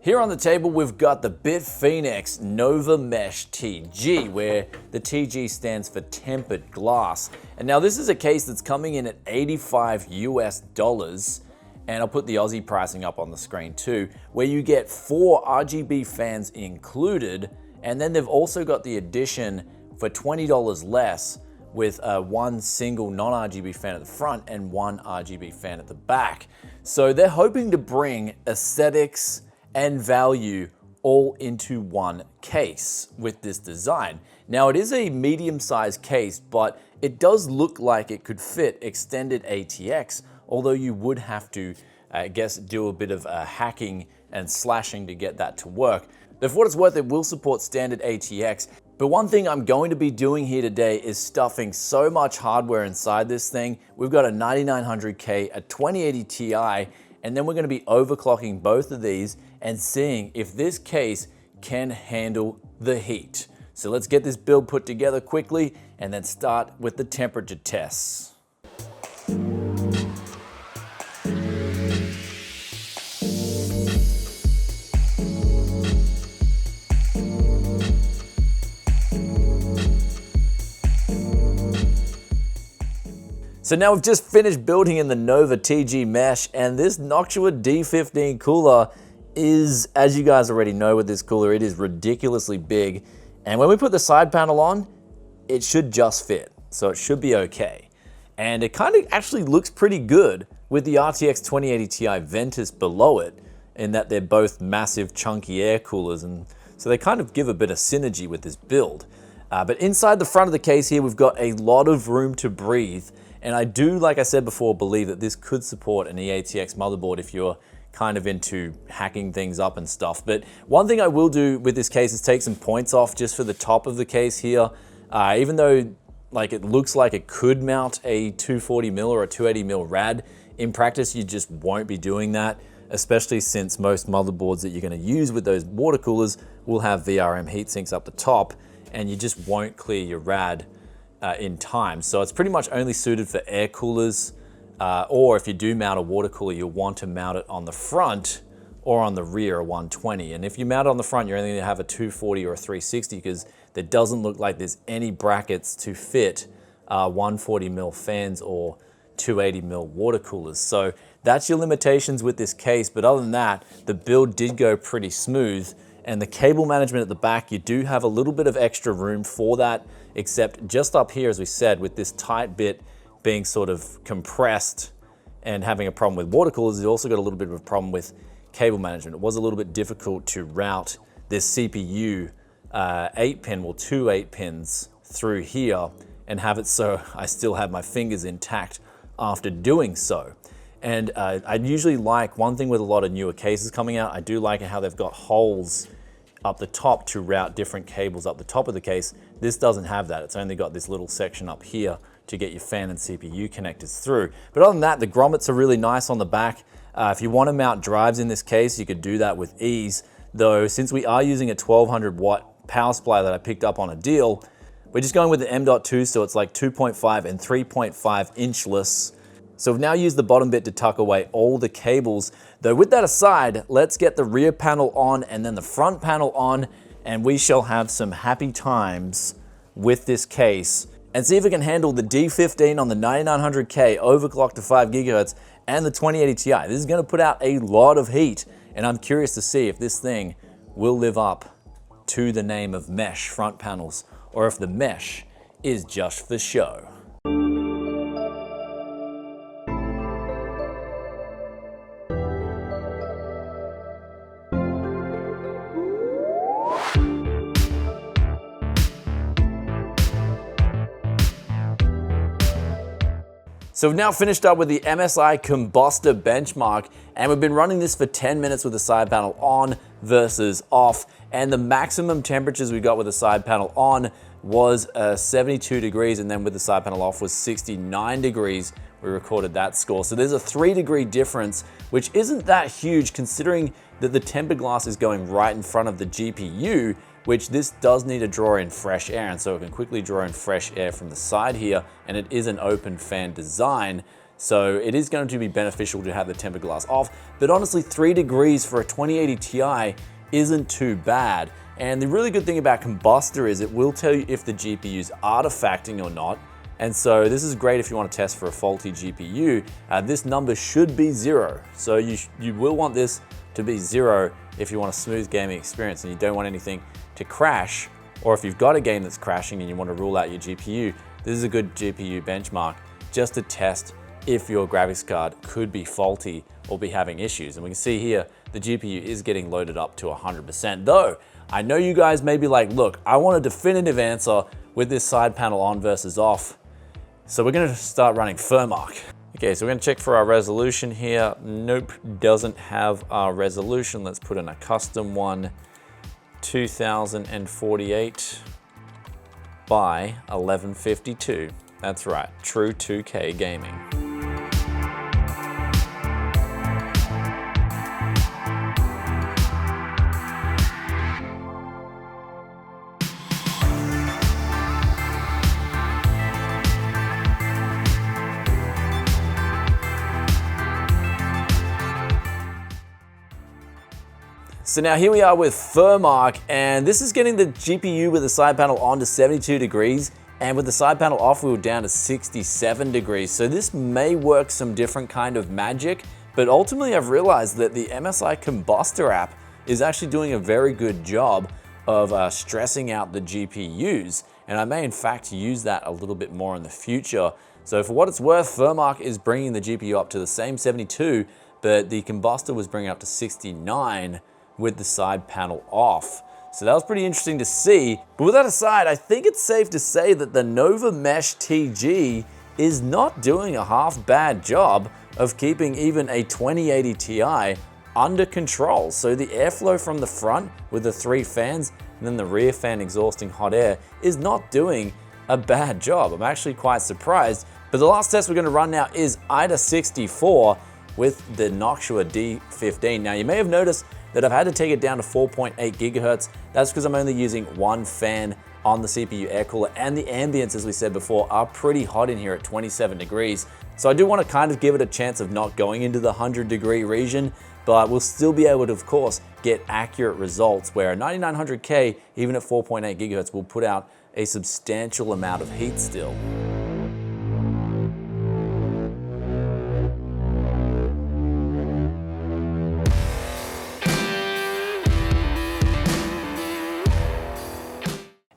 Here on the table, we've got the BitFenix Nova Mesh TG, where the TG stands for tempered glass. And now this is a case that's coming in at $85 US, and I'll put the Aussie pricing up on the screen too, where you get 4 RGB fans included, and then they've also got the addition for $20 less with one single non-RGB fan at the front and one RGB fan at the back. So they're hoping to bring aesthetics and value all into one case with this design. Now it is a medium-sized case, but it does look like it could fit extended ATX, although you would have to, I guess, do a bit of hacking and slashing to get that to work. But for what it's worth, it will support standard ATX. But one thing I'm going to be doing here today is stuffing so much hardware inside this thing. We've got a 9900K, a 2080 Ti, and then we're going to be overclocking both of these and seeing if this case can handle the heat. So let's get this build put together quickly and then start with the temperature tests. So now we've just finished building in the Nova TG Mesh, and this Noctua D15 cooler is, as you guys already know with this cooler, it is ridiculously big. And when we put the side panel on, it should just fit. So it should be okay. And it kind of actually looks pretty good with the RTX 2080 Ti Ventus below it, in that they're both massive chunky air coolers. And so they kind of give a bit of synergy with this build. But inside the front of the case here, we've got a lot of room to breathe. And I do, like I said before, believe that this could support an EATX motherboard if you're kind of into hacking things up and stuff. But one thing I will do with this case is take some points off just for the top of the case here. Even though like it looks like it could mount a 240mm or a 280mm rad, in practice you just won't be doing that, especially since most motherboards that you're going to use with those water coolers will have VRM heatsinks up the top, and you just won't clear your rad in time. So it's pretty much only suited for air coolers, or if you do mount a water cooler, you'll want to mount it on the front or on the rear, 120. And if you mount it on the front, you're only going to have a 240 or a 360 because there doesn't look like there's any brackets to fit 140mm fans or 280mm water coolers. So that's your limitations with this case. But other than that, the build did go pretty smooth. And the cable management at the back, you do have a little bit of extra room for that, except just up here, as we said, with this tight bit being sort of compressed and having a problem with water coolers, you also got a little bit of a problem with cable management. It was a little bit difficult to route this CPU 8-pin, well, 2 8-pins through here and have it so I still have my fingers intact after doing so. And I usually like, one thing with a lot of newer cases coming out, I do like how they've got holes up the top to route different cables up the top of the case. This doesn't have that. It's only got this little section up here to get your fan and CPU connectors through. But other than that, the grommets are really nice on the back. If you want to mount drives in this case, you could do that with ease. Though, since we are using a 1200 watt power supply that I picked up on a deal, we're just going with the M.2, so it's like 2.5 and 3.5 inchless. So we've now used the bottom bit to tuck away all the cables. Though with that aside, let's get the rear panel on and then the front panel on, and we shall have some happy times with this case and see if it can handle the D15 on the 9900K overclocked to 5 GHz and the 2080 Ti. This is going to put out a lot of heat, and I'm curious to see if this thing will live up to the name of mesh front panels, or if the mesh is just for show. So we've now finished up with the MSI Combustor benchmark, and we've been running this for 10 minutes with the side panel on versus off. And the maximum temperatures we got with the side panel on was 72 degrees, and then with the side panel off was 69 degrees. We recorded that score. So there's a 3-degree difference, which isn't that huge considering that the tempered glass is going right in front of the GPU, which this does need to draw in fresh air, and so it can quickly draw in fresh air from the side here, and it is an open fan design. So it is going to be beneficial to have the tempered glass off, but honestly 3 degrees for a 2080 Ti isn't too bad. And the really good thing about Combustor is it will tell you if the GPU's artifacting or not. And so this is great if you want to test for a faulty GPU. This number should be 0. So you will want this to be 0 if you want a smooth gaming experience and you don't want anything to crash, or if you've got a game that's crashing and you want to rule out your GPU, this is a good GPU benchmark just to test if your graphics card could be faulty or be having issues. And we can see here, the GPU is getting loaded up to 100%. Though, I know you guys may be like, look, I want a definitive answer with this side panel on versus off. So we're gonna start running Firmark. Okay, so we're gonna check for our resolution here. Nope, doesn't have our resolution. Let's put in a custom one, 2048 by 1152. That's right, true 2K gaming. So now here we are with Firmark, and this is getting the GPU with the side panel on to 72 degrees, and with the side panel off, we were down to 67 degrees. So this may work some different kind of magic, but ultimately I've realized that the MSI Combustor app is actually doing a very good job of stressing out the GPUs, and I may in fact use that a little bit more in the future. So for what it's worth, Firmark is bringing the GPU up to the same 72, but the Combustor was bringing it up to 69 with the side panel off. So that was pretty interesting to see. But with that aside, I think it's safe to say that the Nova Mesh TG is not doing a half bad job of keeping even a 2080 Ti under control. So the airflow from the front with the 3 fans and then the rear fan exhausting hot air is not doing a bad job. I'm actually quite surprised. But the last test we're gonna run now is IDA 64 with the Noctua D15. Now you may have noticed that I've had to take it down to 4.8 gigahertz. That's because I'm only using 1 fan on the CPU air cooler, and the ambience, as we said before, are pretty hot in here at 27 degrees. So I do want to kind of give it a chance of not going into the 100-degree region, but we'll still be able to, of course, get accurate results where a 9900K, even at 4.8 gigahertz, will put out a substantial amount of heat still.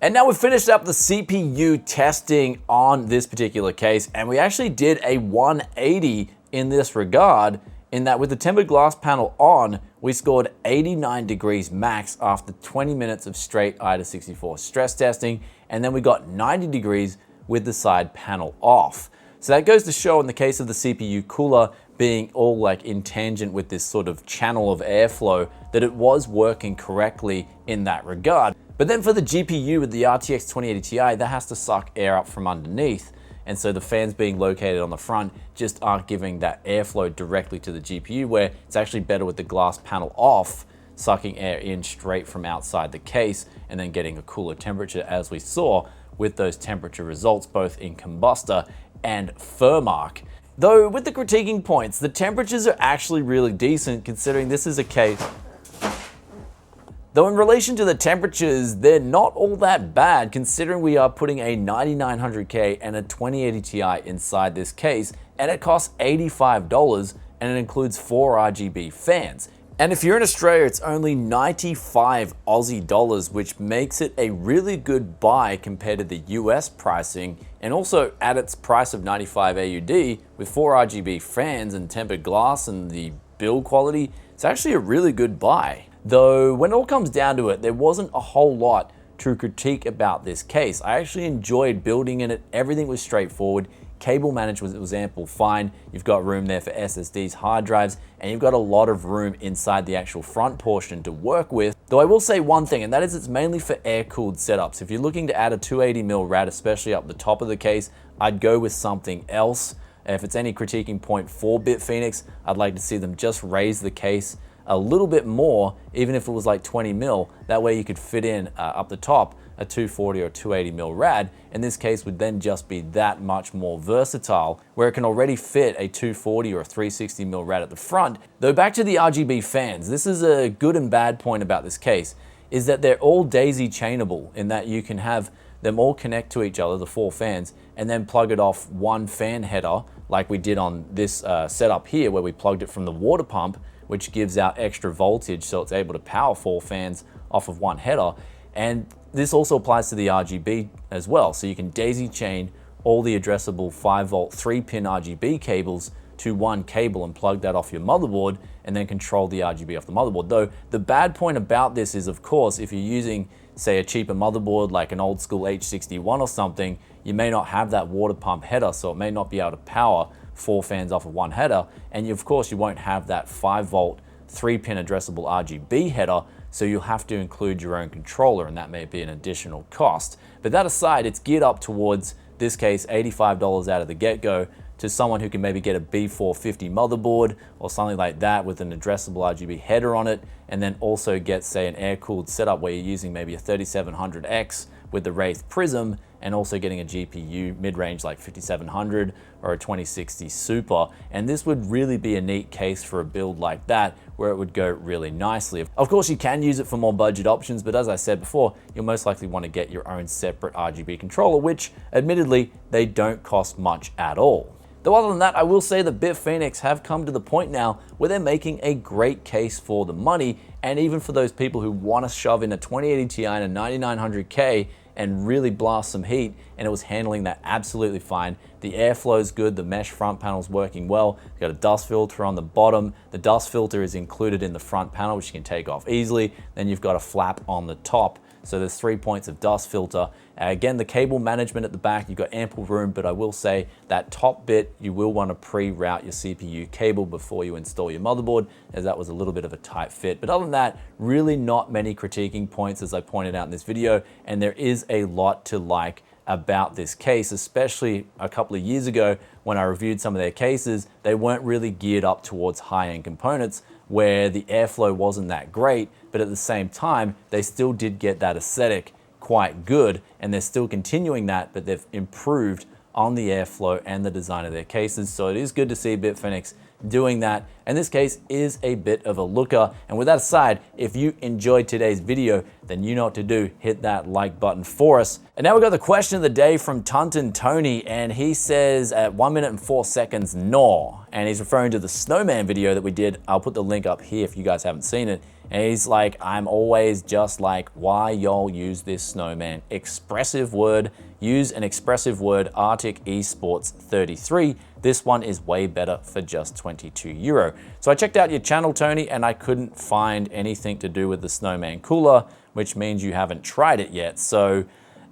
And now we've finished up the CPU testing on this particular case, and we actually did a 180 in this regard, in that with the tempered glass panel on, we scored 89 degrees max after 20 minutes of straight IDA 64 stress testing, and then we got 90 degrees with the side panel off. So that goes to show, in the case of the CPU cooler being all like in tangent with this sort of channel of airflow, that it was working correctly in that regard. But then for the GPU with the RTX 2080 Ti, that has to suck air up from underneath. And so the fans being located on the front just aren't giving that airflow directly to the GPU, where it's actually better with the glass panel off, sucking air in straight from outside the case and then getting a cooler temperature, as we saw with those temperature results both in Combustor and Firmark. Though with the critiquing points, the temperatures are actually really decent considering this is a case. Though in relation to the temperatures, they're not all that bad considering we are putting a 9900K and a 2080 Ti inside this case, and it costs $85 and it includes 4 RGB fans. And if you're in Australia, it's only 95 Aussie dollars, which makes it a really good buy compared to the US pricing. And also at its price of 95 AUD with 4 RGB fans and tempered glass and the build quality, it's actually a really good buy. Though when it all comes down to it, there wasn't a whole lot to critique about this case. I actually enjoyed building in it. Everything was straightforward. Cable management was ample fine. You've got room there for SSDs, hard drives, and you've got a lot of room inside the actual front portion to work with. Though I will say one thing, and that is it's mainly for air-cooled setups. If you're looking to add a 280mm rad, especially up the top of the case, I'd go with something else. If it's any critiquing point for BitFenix, I'd like to see them just raise the case a little bit more, even if it was like 20mm. That way you could fit in up the top a 240 or 280 mil rad, and this case would then just be that much more versatile, where it can already fit a 240 or a 360 mil rad at the front. Though back to the RGB fans, this is a good and bad point about this case, is that they're all daisy chainable in that you can have them all connect to each other, the 4 fans, and then plug it off one fan header like we did on this setup here, where we plugged it from the water pump, which gives out extra voltage so it's able to power 4 fans off of one header. And this also applies to the RGB as well. So you can daisy chain all the addressable 5-volt 3-pin RGB cables to one cable and plug that off your motherboard and then control the RGB off the motherboard. Though the bad point about this is, of course, if you're using, say, a cheaper motherboard like an old school H61 or something, you may not have that water pump header, so it may not be able to power 4 fans off of one header. And of course, you won't have that 5-volt 3-pin addressable RGB header, so you'll have to include your own controller, and that may be an additional cost. But that aside, it's geared up towards, this case, $85 out of the get-go, to someone who can maybe get a B450 motherboard or something like that with an addressable RGB header on it, and then also get, say, an air-cooled setup where you're using maybe a 3700X with the Wraith Prism, and also getting a GPU mid-range like 5700 or a 2060 Super. And this would really be a neat case for a build like that, where it would go really nicely. Of course, you can use it for more budget options, but as I said before, you'll most likely want to get your own separate RGB controller, which admittedly, they don't cost much at all. Though other than that, I will say that BitFenix have come to the point now where they're making a great case for the money, and even for those people who want to shove in a 2080 Ti and a 9900K and really blast some heat, and it was handling that absolutely fine. The airflow is good, the mesh front panel is working well. You've got a dust filter on the bottom. The dust filter is included in the front panel, which you can take off easily. Then you've got a flap on the top. So there's 3 points of dust filter. Again, the cable management at the back, you've got ample room, but I will say that top bit, you will want to pre-route your CPU cable before you install your motherboard, as that was a little bit of a tight fit. But other than that, really not many critiquing points, as I pointed out in this video, and there is a lot to like about this case, especially a couple of years ago when I reviewed some of their cases. They weren't really geared up towards high-end components, where the airflow wasn't that great, but at the same time, they still did get that aesthetic quite good, and they're still continuing that, but they've improved on the airflow and the design of their cases. So it is good to see BitFenix doing that, and this case is a bit of a looker. And with that aside, if you enjoyed today's video, then you know what to do. Hit that like button for us. And now we got the question of the day from Tunton Tony, and he says at 1 minute and 4 seconds, no. And he's referring to the snowman video that we did. I'll put the link up here if you guys haven't seen it. And he's like, I'm always just like, why y'all use this snowman? Expressive word, use an expressive word, Arctic Esports 33. This one is way better for just €22. So I checked out your channel, Tony, and I couldn't find anything to do with the snowman cooler, which means you haven't tried it yet. So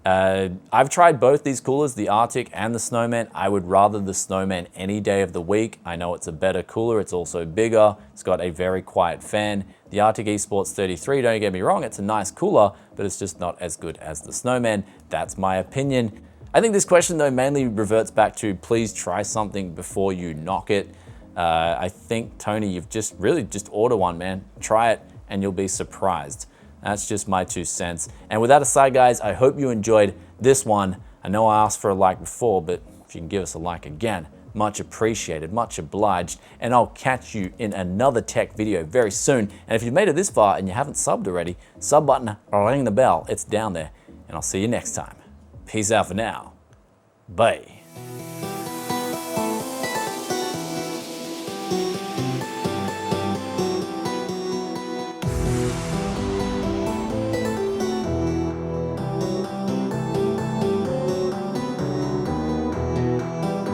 I've tried both these coolers, the Arctic and the Snowman. I would rather the Snowman any day of the week. I know it's a better cooler. It's also bigger. It's got a very quiet fan. The Arctic Esports 33, don't get me wrong, it's a nice cooler, but it's just not as good as the Snowman. That's my opinion. I think this question, though, mainly reverts back to please try something before you knock it. I think, Tony, you've just order one, man. Try it and you'll be surprised. That's just my 2 cents. And with that aside, guys, I hope you enjoyed this one. I know I asked for a like before, but if you can give us a like again, much appreciated, much obliged. And I'll catch you in another tech video very soon. And if you've made it this far and you haven't subbed already, sub button or ring the bell, it's down there. And I'll see you next time. Peace out for now. Bye.